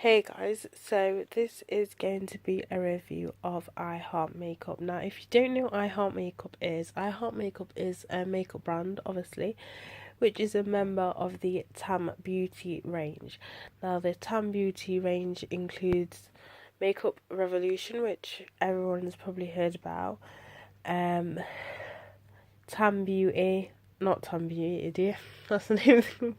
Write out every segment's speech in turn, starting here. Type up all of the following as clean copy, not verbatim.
Hey guys, so this is going to be a review of I Heart Makeup. Now, if you don't know what I Heart Makeup is a makeup brand, obviously, which is a member of the Tam Beauty range. Now, the Tam Beauty range includes Makeup Revolution, which everyone's probably heard about, um, Tam Beauty, not Tam Beauty, dear, that's the name of the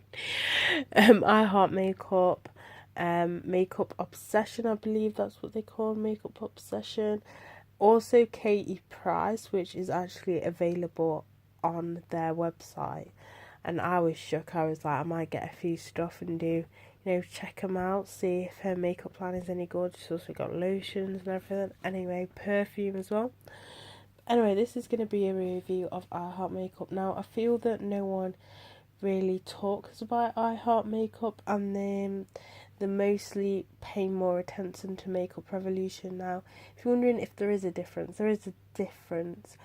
I Heart Makeup, Makeup Obsession, I believe that's what they call Makeup Obsession. Also Katie Price, which is actually available on their website. And I was shook. I was like, I might get a few stuff and check them out, see if her makeup plan is any good. She's also got lotions and everything. Anyway, perfume as well. Anyway, this is going to be a review of I Heart Makeup. Now, I feel that no one really talks about I Heart Makeup, and then they mostly pay more attention to Makeup Revolution. Now, if you're wondering if there is a difference, there is a difference.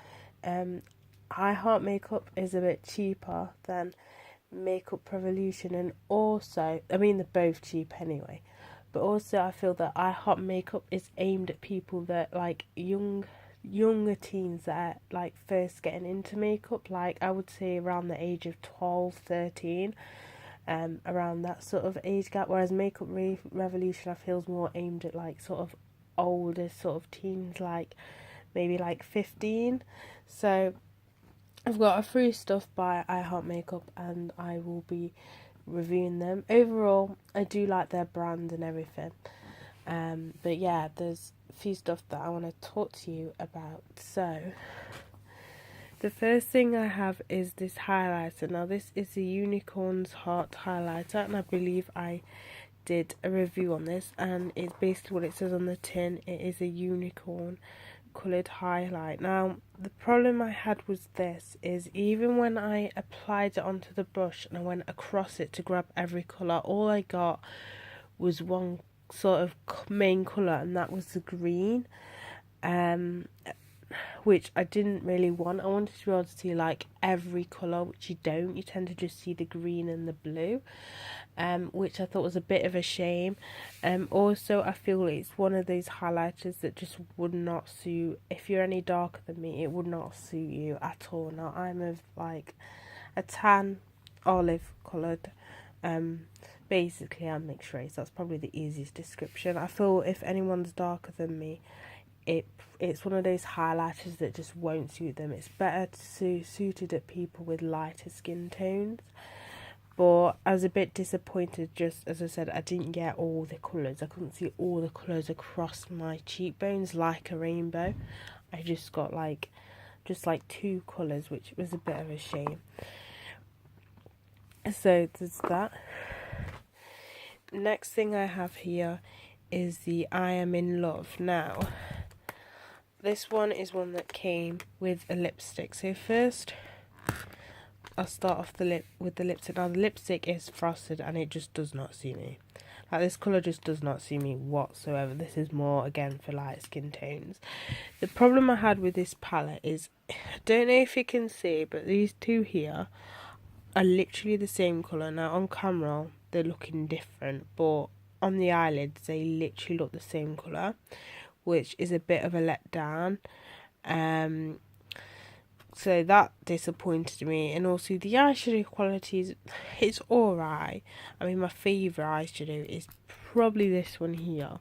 I Heart Makeup is a bit cheaper than Makeup Revolution, and also, I mean, they're both cheap anyway, but also I feel that I Heart Makeup is aimed at people that like younger teens that are like first getting into makeup, like I would say around the age of 12, 13, around that sort of age gap, whereas Makeup Revolution I feel is more aimed at like sort of older sort of teens, like maybe like 15. So I've got a free stuff by I Heart Makeup and I will be reviewing them. Overall, I do like their brand and everything. But yeah, there's a few stuff that I want to talk to you about. So, the first thing I have is this highlighter. Now, this is the Unicorn's Heart highlighter, and I believe I did a review on this, and it's basically what it says on the tin. It is a unicorn coloured highlight. Now, the problem I had was this, is even when I applied it onto the brush and I went across it to grab every colour, all I got was one sort of main colour, and that was the green, which I didn't really want. I wanted to be able to see like every colour, which you don't. You tend to just see the green and the blue, which I thought was a bit of a shame. Also, I feel it's one of those highlighters that just would not suit, if you're any darker than me, it would not suit you at all. Now, I'm of like a tan olive coloured, basically I'm mixed race. That's probably the easiest description. I feel if anyone's darker than me, it's one of those highlighters that just won't suit them. It's better suited at people with lighter skin tones. But I was a bit disappointed, just as I said, I didn't get all the colours. I couldn't see all the colours across my cheekbones like a rainbow. I just got just two colours, which was a bit of a shame. So there's that. Next thing I have here is the I Am In Love. Now, this one is one that came with a lipstick. So first, I'll start off with the lipstick. Now, the lipstick is frosted and it just does not suit me. Like, this colour just does not suit me whatsoever. This is more, again, for light skin tones. The problem I had with this palette is, I don't know if you can see, but these two here are literally the same colour. Now, on camera, they're looking different, but on the eyelids, they literally look the same colour, which is a bit of a letdown. So that disappointed me. And also the eyeshadow quality it's alright. I mean, my favourite eyeshadow is probably this one here,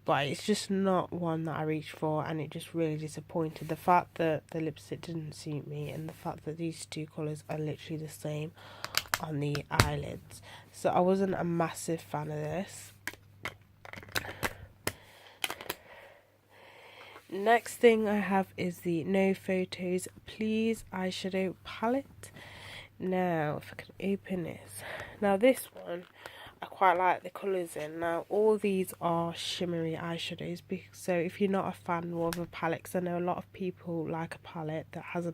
but it's just not one that I reached for, and it just really disappointed. The fact that the lipstick didn't suit me, and the fact that these two colours are literally the same on the eyelids. So I wasn't a massive fan of this. Next thing I have is the No Photos Please eyeshadow palette. Now, if I can open this. Now, this one, I quite like the colours in. Now, all these are shimmery eyeshadows, so if you're not a fan of a palette, because I know a lot of people like a palette that has a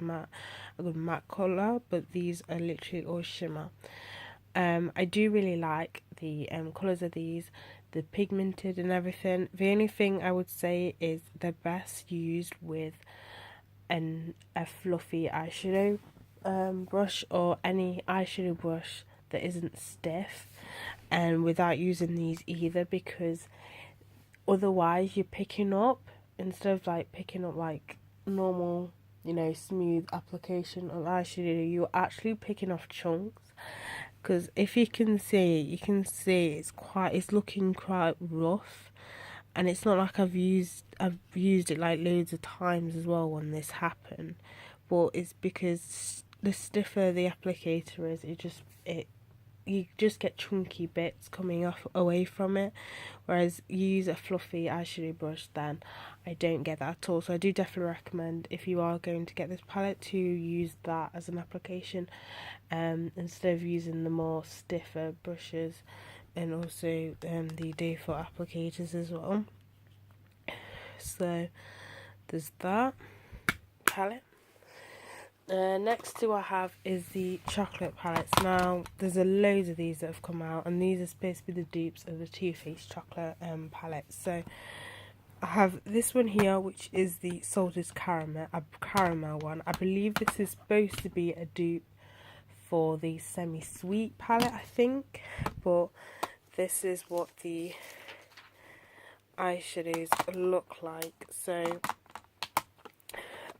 good matte colour, but these are literally all shimmer. I do really like the colours of these, the pigmented and everything. The only thing I would say is they're best used with a fluffy eyeshadow brush, or any eyeshadow brush that isn't stiff, and without using these either, because otherwise you're picking up, instead of like picking up like normal, you know, smooth application of eyeshadow, you're actually picking off chunks. Because if you can see, it's looking quite rough, and it's not like I've used it like loads of times as well when this happened, but it's because the stiffer the applicator is, you just get chunky bits coming off away from it, whereas you use a fluffy eyeshadow brush, then I don't get that at all. So I do definitely recommend, if you are going to get this palette, to use that as an application, instead of using the more stiffer brushes, and also the default applicators as well. So there's that palette. Next to I have is the chocolate palettes. Now there's a loads of these that have come out, and these are supposed to be the dupes of the Too Faced chocolate palettes. So I have this one here, which is the salted caramel one. I believe this is supposed to be a dupe for the semi-sweet palette, I think, but this is what the eyeshadows look like. So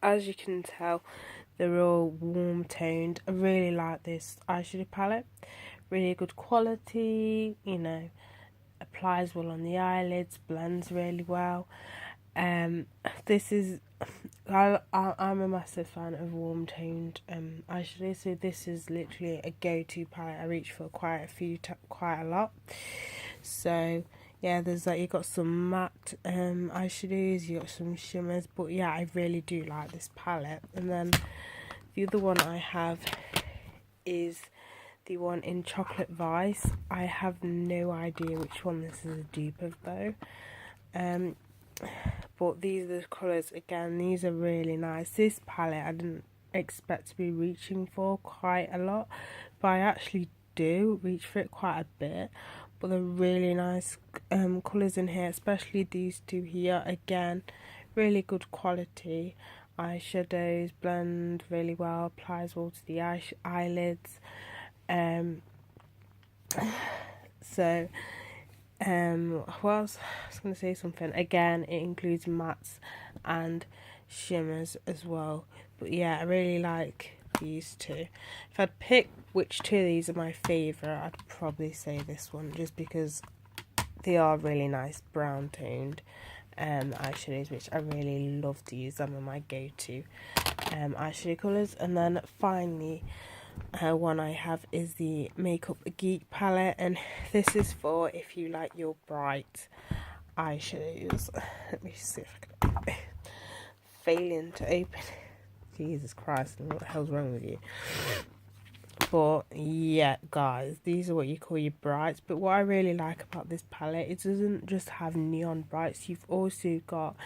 as you can tell, they're all warm toned. I really like this eyeshadow palette. Really good quality, you know, applies well on the eyelids, blends really well. This is, I'm a massive fan of warm toned eyeshadow, so this is literally a go-to palette. I reach for quite a lot. So yeah, there's like, you got some matte eyeshadows, you got some shimmers, but yeah, I really do like this palette. And then the other one I have is the one in Chocolate Vice. I have no idea which one this is a dupe of though. But these are the colours. Again, these are really nice. This palette I didn't expect to be reaching for quite a lot, but I actually do reach for it quite a bit. But they're really nice colours in here, especially these two here. Again, really good quality eyeshadows, blend really well, applies well to the eyelids. So what else? I was going to say something. Again, it includes mattes and shimmers as well. But yeah, I really like these two. If I'd pick which two of these are my favourite, I'd probably say this one, just because they are really nice brown toned eyeshadows, which I really love to use. Them are my go-to eyeshadow colours. And then finally, one I have is the Makeup Geek palette, and this is for if you like your bright eyeshadows. Let me see if I can failing to open. Jesus Christ, what the hell's wrong with you? But yeah, guys, these are what you call your brights. But what I really like about this palette, it doesn't just have neon brights. You've also got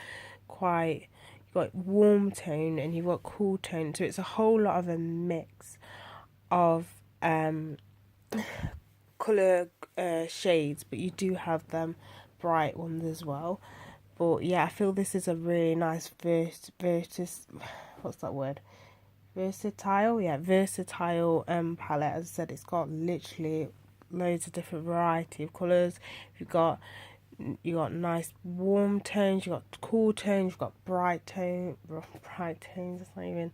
warm tone and you've got cool tone. So it's a whole lot of a mix of colour shades, but you do have them bright ones as well. But yeah, I feel this is a really nice versatile palette. As I said, it's got literally loads of different variety of colours. You got nice warm tones, you got cool tones, you've got bright tones, that's not even,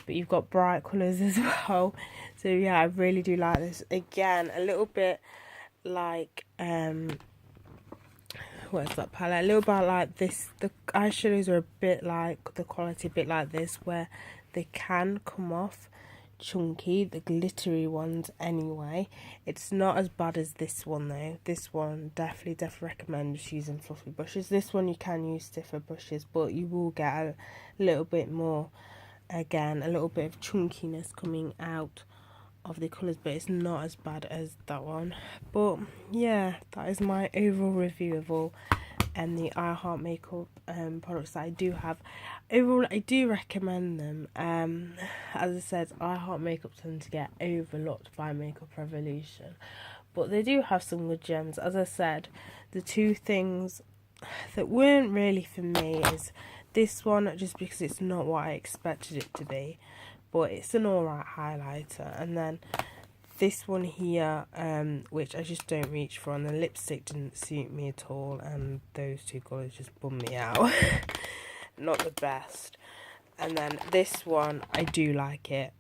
but you've got bright colours as well. So yeah, I really do like this. Again, a little bit like what's that palette? A little bit like this. The eyeshadows are a bit like the quality, a bit like this, where they can come off chunky, the glittery ones anyway. It's not as bad as this one though. This one definitely recommend just using fluffy brushes. This one you can use stiffer brushes, but you will get a little bit more, again, a little bit of chunkiness coming out of the colours, but it's not as bad as that one. But yeah, that is my overall review of all the I Heart Makeup products that I do have. Overall, I do recommend them. As I said, I Heart Makeup tend to get overlooked by Makeup Revolution, but they do have some good gems. As I said, the two things that weren't really for me is this one, just because it's not what I expected it to be, but it's an alright highlighter. And then this one here, which I just don't reach for, and the lipstick didn't suit me at all, and those two colours just bum me out. Not the best. And then this one, I do like it.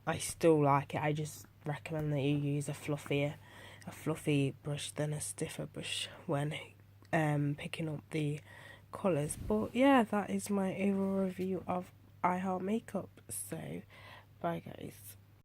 I still like it. I just recommend that you use a fluffy brush than a stiffer brush when picking up the colours. But yeah, that is my overall review of I Heart Makeup. So bye guys.